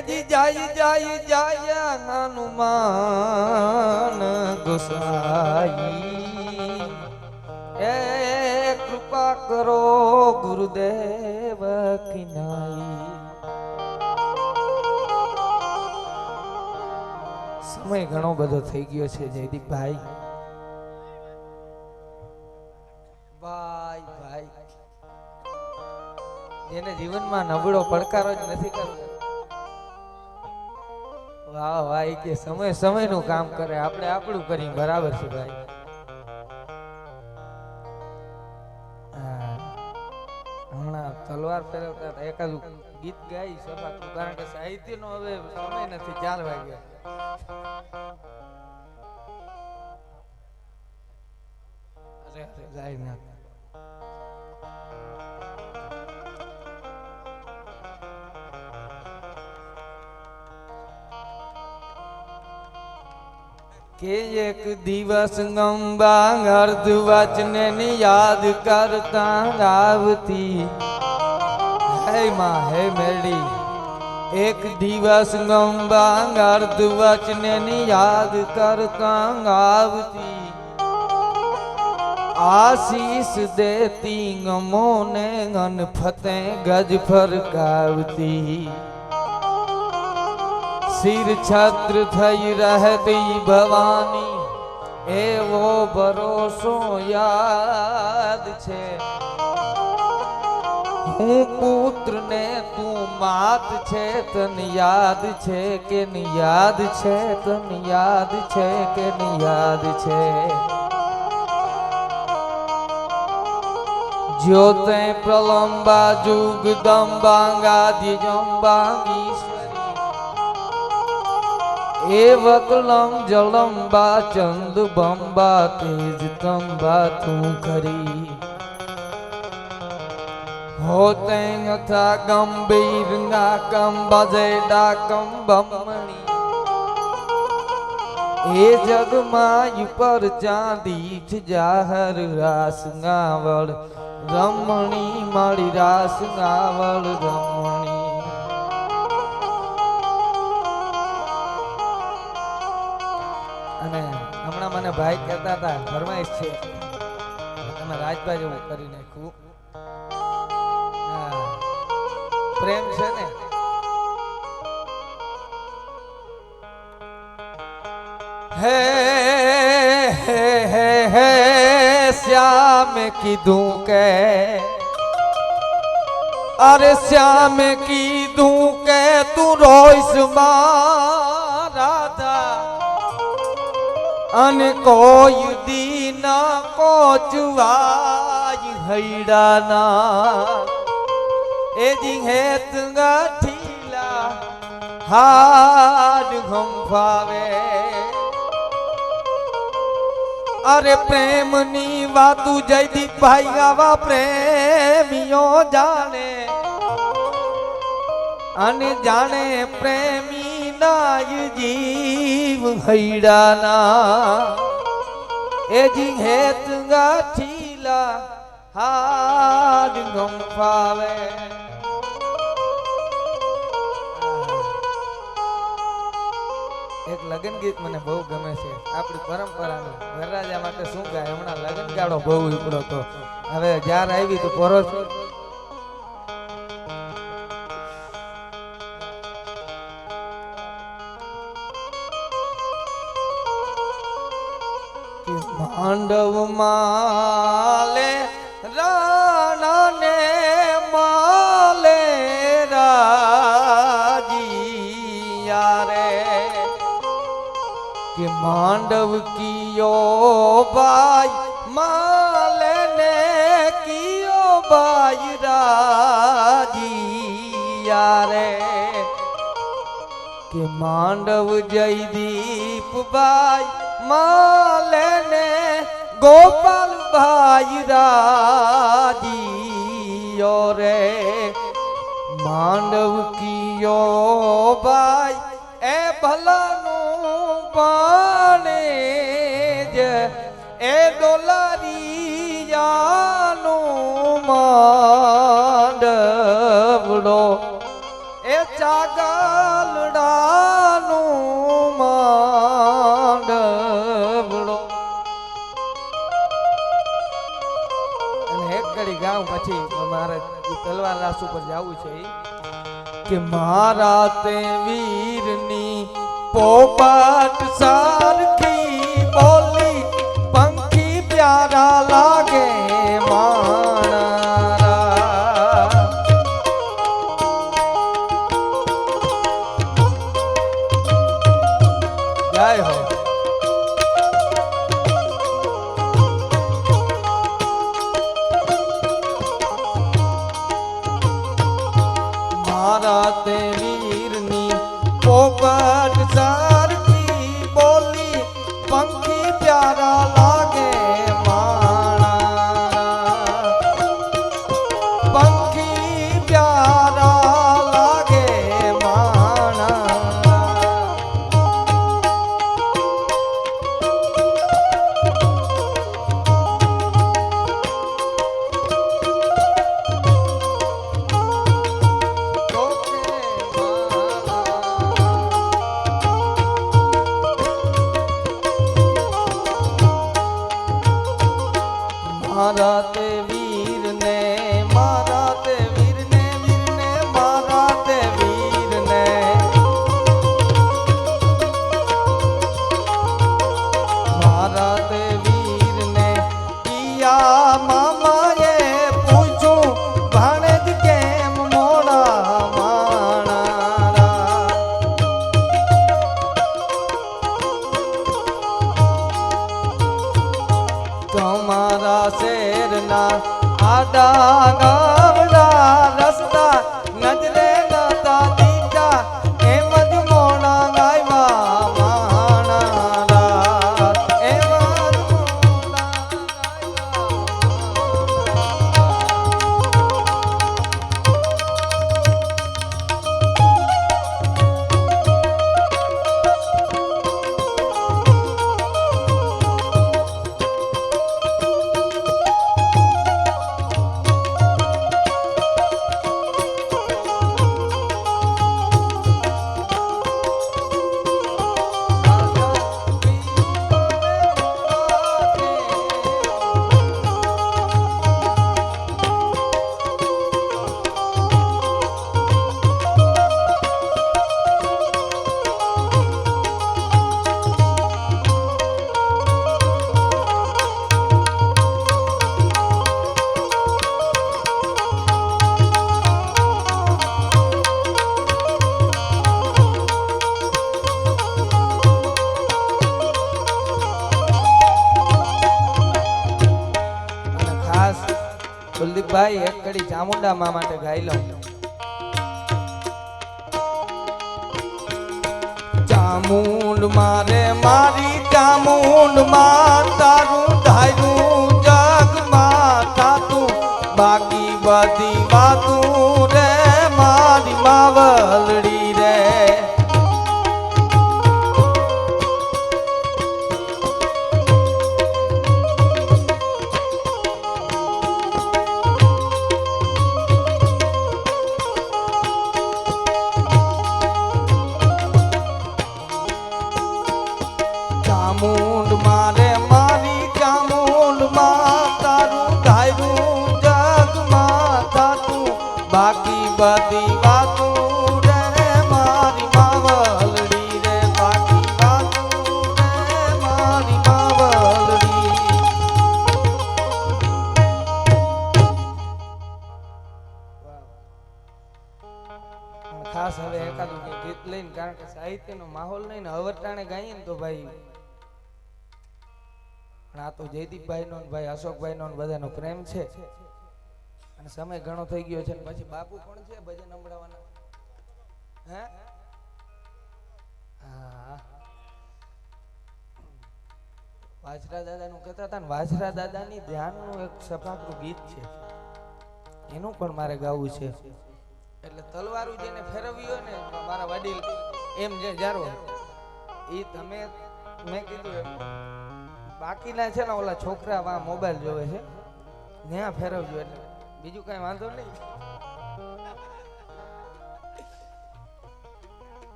જી જાય જાય જાય હનુમાન ગોસાઈ એ કૃપા કરો ગુરુદેવ કિનાઈ। સમય ઘણો બધો થઈ ગયો છે જયદીપભાઈ। ભાઈ ભાઈ જેને જીવનમાં નબળો પડકારો જ નથી કરવો, વાહ ભાઈ કે સમય સમયનું કામ કરે, આપણે આપણું કરી બરાબર છે ભાઈ। હમણાં તલવાર ફેરવતા હતા, એકાદું ગીત ગાઈ સભાતું, કારણ કે સાહિત્યનો હવે સમય નથી, 4 વાગ્યા। અરે અરે ગાય ના કે એક દિવસ ગંબા અર્ધ વચને યાદ કરતા આવતી, હે માં હે મેળી। એક દિવસ ગંબા અર્ધ વચને યાદ કરતા આવતી, આશીષ દેતી ગમોને અનફતે ગજ ફરકાવતી। सिर छत्र थई रहती भवानी एवो भरोसो याद छे। हूँ पुत्र ने तू मात छे तन याद छे के न याद छे, तन याद छे के न याद छे। ज्योते प्रलंबा जुग दम्बांगादि जम्बांगी ए वकलम जलम्बा चंद बम्बा तेज तंबा तू करी। होते था गंभीर नाकम बजे डाकम बमणी, ए जग माय पर चांदी जाहर रास गावड़ रमणी मारी रास गावड़ रमणी। અને હમણાં મને ભાઈ કહેતા હતા ફરમાઈશ છે તમે રાજભાઈ જેવું કરી નાખ્યું, પ્રેમ છે ને। હે હે હે હે શ્યામ કીધું કે, અરે શ્યામ કીધું કે તું રોઈસ માં રાધા, અન કોઈ દીન કોચવાય હૈડાના। એ જી હેત ગાઠીલા હાડ ગંફાવે, અરે પ્રેમની વાતું જયદીપભાઈ આવા પ્રેમીઓ જાણે, અને જાણે પ્રેમી નાય જીવ હૈડાના। એ જી હેત ગાઠીલા હાડ ગંફાવે। એક લગન ગીત મને બહુ ગમે છે, આપણી પરંપરાનું, વરરાજા માટે શું ગાય, હમણાં લગન ગાળો બહુ ઉપડો તો, હવે જ્યારે આવી તો પરોસ માંડવ માલે રાણા ને માલે રાજીયા રે, કે માંડવ કિયો ભાઈ માલે ને કિયો ભાઈ રાજીયા રે, કે માંડવ જયદીપ ભાઈ માલે ને गोपाल भाई राजियो रे, मांडव कियो भाई ए भलानु बाणे जे ए डोलारियानु मांडवड़ो ए चागल ઘડી ગાઉં પછી મારે તલવાર રાસ ઉપર જવું છે કે મારા તે વીરની પોપટ સરખી બોલી પંખી પ્યારા લાગે માણા જય હો મારા તે વીરની પોપટ સરખી બોલી પંખી પ્યારા લાગે માણા પંખી પ્યારા લાગે માણા મારા તે વીરને મારા તે વીરને વીરને મારા તે વીરને મારા તે વીરને પિયા મામાએ પૂછું ભાણેજ કેમ મોડા માણા તમારા શેરના આડા ગામડા રસ્તા નજરે નતા દીધા એમ જ મોણા ગાયવા માણા એમ જ મોણા કુલદીપભાઈ એક કડી ચામુંડા માં માટે ગાઈ લઉં ચામુંડ મારે મારી ચામુંડ માં તારું ધાર્યું જગ માં થાતું બાકી બધી વાતું રે મારી માવલડી રે ચામુંડ મારે મારી ચામુંડ માં તારું ધાર્યું જગ માં થાતું બાકી બધી વાતું રે મારી માવલડી રે બાકી વાતું રે મારી માવલડી ખાસ હવે એકાદું ગીત લઈને કારણ કે સાહિત્યનો માહોલ નહીં ને અવરટાણે ગાઈએ ને તો ભાઈ આ તો જયદીપભાઈ નો ભાઈ અશોકભાઈ નો બધાનો પ્રેમ છે અને સમય ઘણો થઈ ગયો છે પછી બાપુ કોણ છે ભજન સંભળાવવાના હે હા વાછરા દાદા નું કહેતા હતા ને વાછરા દાદા ની ધ્યાન નું એક સફાકરું ગીત છે એનું પણ મારે ગાવું છે એટલે તલવારું જેને ફેરવી હોય ને મારા વડીલ એમ જે જારો એ તમે મેં કીધું એમ બાકીના છે ને ઓલા છોકરા વા મોબાઈલ જોવે છે ત્યાં ફેરવજો એટલે બીજું કઈ વાંધો નહીં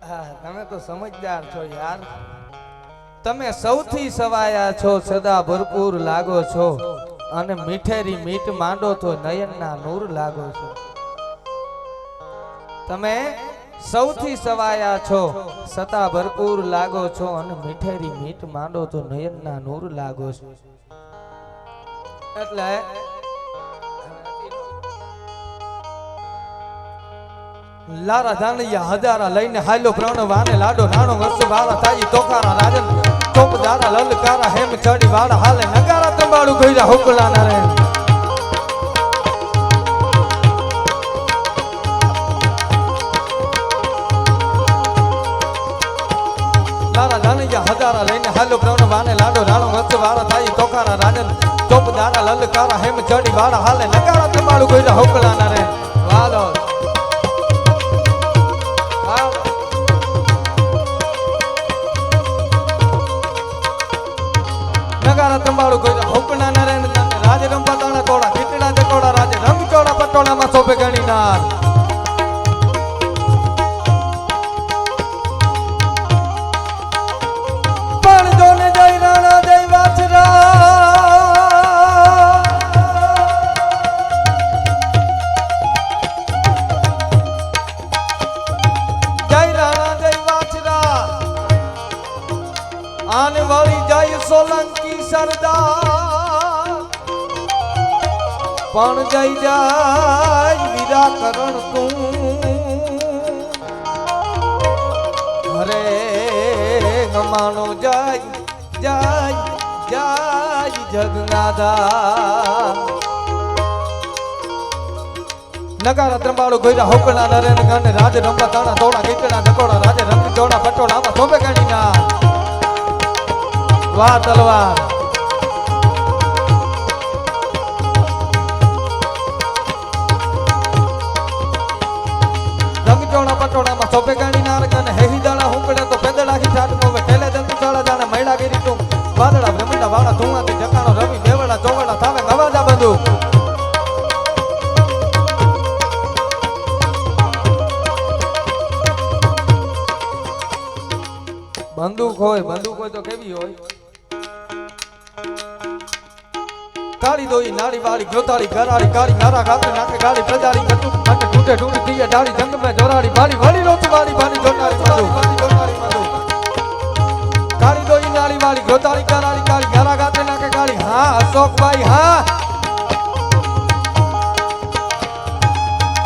હા તમે તો સમજદાર છો યાર તમે સૌથી સવાયા છો સદા ભરપૂર લાગો છો અને મીઠેરી મીઠ માંડો તો નયનના નૂર લાગો છો. તમે સૌથી સવાયા છો સતા ભરપૂર લાગો છો અને મીઠેરી મીઠ માંડો તો નયનના નૂર લાગો છો. એટલે લારા ધાણિયા હજારા લઈને હાલો પ્રાણ વાને લાડો નાણો વર્ષ વાળા તાજી તોકારા રાજન ચોપ દારા લલકારા હેમ ચડી વાળા હાલે નગારા તંબાળુ ગઈરા હુકલા ના રે. લારા ધાણિયા હજારા લઈને હાલો પ્રાણ વાને લાડો નાણો વર્ષ વાળા તાજી તોકારા રાજન ચોપ દારા લલકારા હેમ ચડી વાળા હાલે નગારા તંબાળુ ગઈરા હુકલા ના રે. વાલો નગારા તંબાળુ કોઈ હોકણા નરે રાજ રંબા તાણા તોડા ખીટડા દે કોડા રાજ રંગ ચોડા પટોળામાં સોપે ગણી નાર. પણ જોને જય રાણા જય વાછરા જય રાણા જય વાછરા આને વાળી જય સોલંકી સરદાર પણ જય જય વિરાકરણ તું હરે ગમાનો જય જય જય જગનાથા. નગારા ત્રંબાળુ ગોયરા હોકણા નરેન ગાને રાજ રંબા તાણા તોડા ગીતડા નકોડા રાજ રંગ ચોડા પટોળામાં સોંપે ગણી ના. વાહ તલવાર રંગ ચોડા પટોળામાં સોપે ગાણી નાર ગાને હેહી દાણા હુંકડે તો પેદડા હી છાટ મોવે ખેલે જંતુ ચાળા જાણે મૈડા ગીરી તું વાદળા બ્રહ્મંડા વાળા ધુઆથી જકાણો રવિ દેવડા ચોવડા થાવે ગવાજા બંધુ. બંદૂક હોય તો કેવી હોય? કાળી દોઈ નાળી વાળી ગ્રોતાળી ગરાળી કાળી નારા ગાતે નાકે ગાળી પ્રજાળી કટુ મને ટૂટે ટૂટી દીએ ડાળી જંગ મે જોરાળી વાળી વાળી રોચ વાળી વાળી જોટાળી મધુ કાળી દોઈ નાળી વાળી ગ્રોતાળી ગરાળી કાળી નારા ગાતે નાકે ગાળી હા અશોકભાઈ હા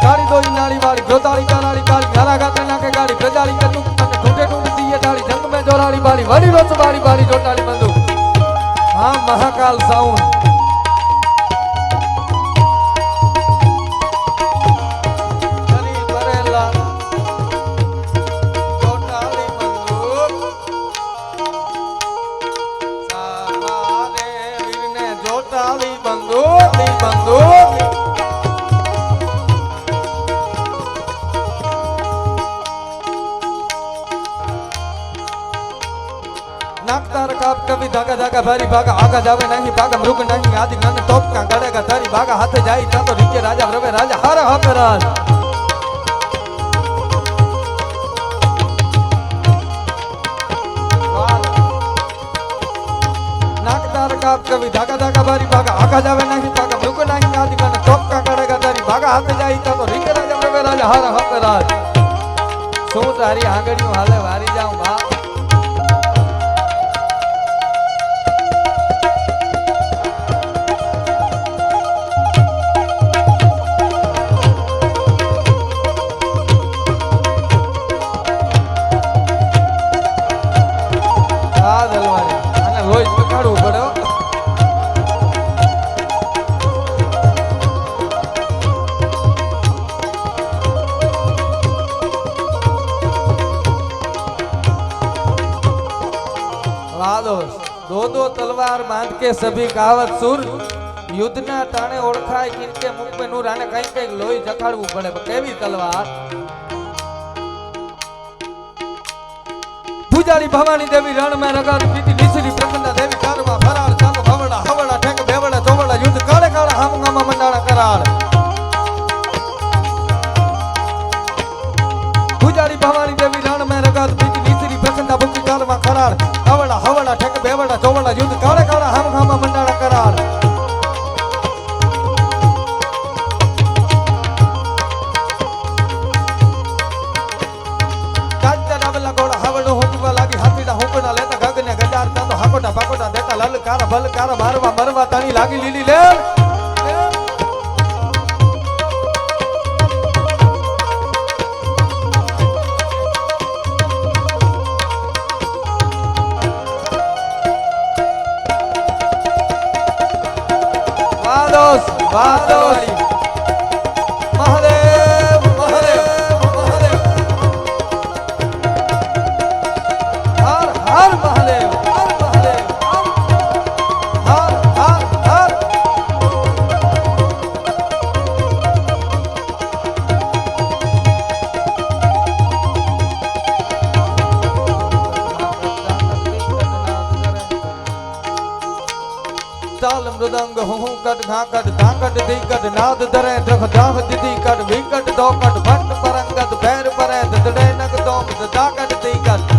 કાળી દોઈ નાળી વાળી ગ્રોતાળી ગરાળી કાળી નારા ગાતે નાકે ગાળી પ્રજાળી કટુ મને ટૂટે ટૂટી દીએ ડાળી જંગ મે જોરાળી વાળી વાળી રોચ વાળી વાળી જોટાળી મધુ. હા મહાકાલ સાઉન્ડ नाकतार काप कभी धागा धागा भारी भागा आगा जावे नहीं भागा मृग नहीं आदि गण तोप का गड़ेगा तारी भागा हाथ जाई ता तो रिके राजा रवे राजा हर हकराज. नाकतार काप कभी धागा धागा भारी भागा आगा जावे नहीं भागा मृग नहीं आदि गण तोप का गड़ेगा तारी भागा हाथ जाई ता तो रिके राजा रवे राजा हर हकराज. सो तारी आंगड़ियों हाले वारी जाऊं बा दो दो तलवार बांध के सभी कहावत सुर युद्धना टाणे ओळखाय किनके मुख में नूर आने कहीं कहीं लोही जखाड़वू पड़े केवी तलवार. पूजारी भवानी देवी रण में रगार पीती निसरी प्रकंडा देवी कारवा फरार चालो हवड़ा हवड़ा ठेक बेवड़ा चोवड़ा युद्ध काले काला हम गामा मंडाड़ा करार. पूजारी भवानी देवी रण में रगार पीती निसरी प्रकंडा बुकी कारवा फरार हवड़ा हवड़ा ठेक बेवड़ा चोवड़ा युद्ध काले काला हम गामा मंडाड़ा करार. લાગી લીલી લેર વાદોસ વાદોસ મહાદેવ મહાદેવ મહાદેવ હર હર મહાદેવ હર મહાદેવ હર હર હર ताल मृदंग हूँ कट घाकट धाकट दीकट नाद दरे द्रख दाह दिदी कट विकट दोकट भट्ट परंगत भैर परे दड़े नग दोम दाकट दीकट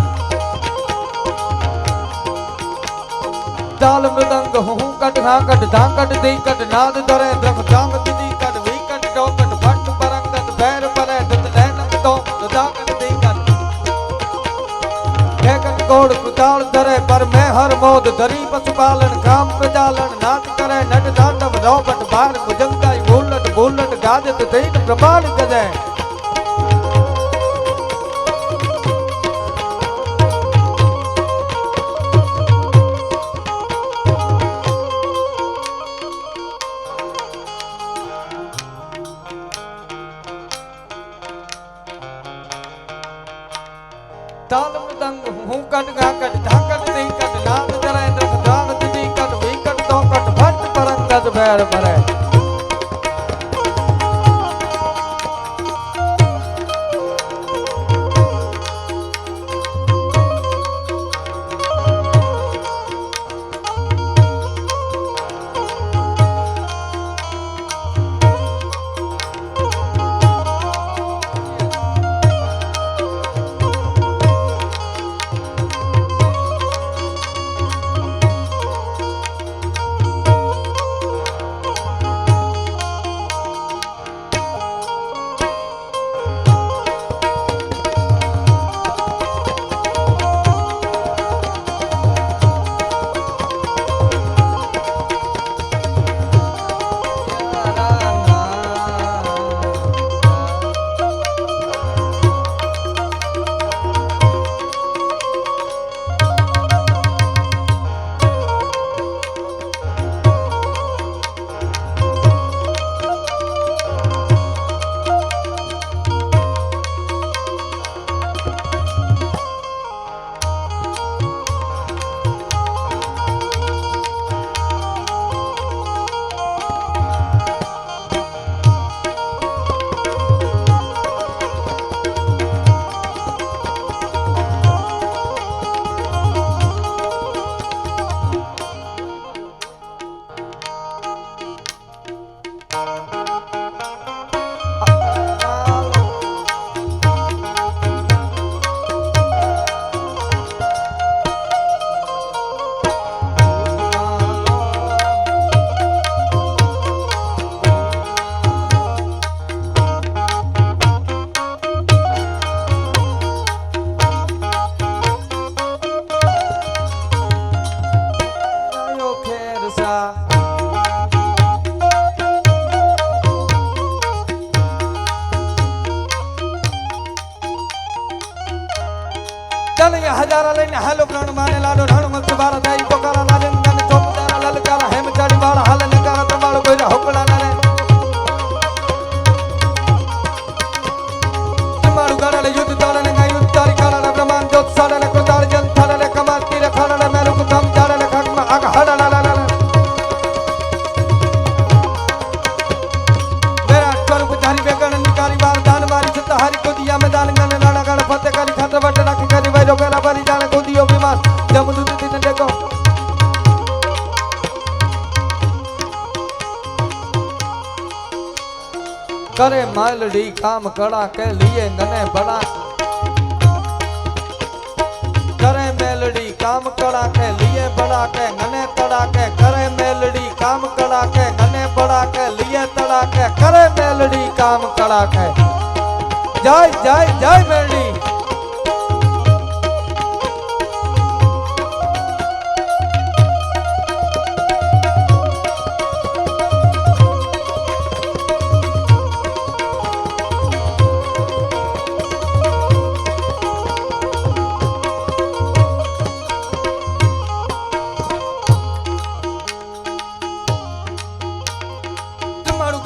ताल मृदंग हूँ कट घाकट धाकट दीकट नाद दरे द्रख दाह दिदी कट विकट दोकट भट्ट परंगत भैर परे दड़े नग दोम दाकट दीकट गोड़ कुताल धरे पर मैं हर मोद धरी पशुपालन काम प्रजालन नाट करे नट नाटव रोबट बार भुजंगाई बोलट बोलट गाजत तेन प्रमाण गजे ताल मृदंग हूँ कट घाकट धाकट दीकट नाद दरे द्रख दाग दिदी कट विकट दोकट भट्ट परंगत भैर परे हजारा लेने हालो प्राण माने लाडो ढाणो मत बारा दाई पोकारा लाले नन चोपदारा ललकारा हेम चाड़ी बाड़ा हाल नकारा तमाड़ो कोई होकड़ा नारे तमाड़ो गाड़ा ले युद्ध ताड़ा ने गाय युद्ध तारी काड़ा ने ब्रह्मांड जोत साड़ा ने कुतार जन थाड़ा ने कमाल तीर खाड़ा ने मेरू को थम चाड़ा ने खग में आग हड़ा ला ला ला मेरा स्वरूप धारी बेगण निकारी बार दान मारी सत्ता हरि को दिया में दान गन लाड़ा गण फतेह करी खातर बट रख करी वैरो बेला बरी जाने को दियो विमान जमुदु दिन देखो करे मालड़ी काम कड़ा के लिए नने बड़ा करे मेलड़ी काम कड़ा के लिए बड़ा के नने तड़ा के करे मेलड़ी काम कड़ा के नने बड़ा के लिए तड़ा के करे मेलड़ी काम कड़ा के जय जय जय मेलड़ी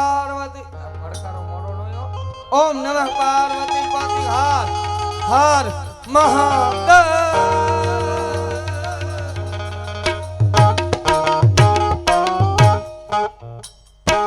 પાર્વતી આ પડકારો મોડો નો યો. ઓમ નમઃ પાર્વતી પતિ હર હર મહાદેવ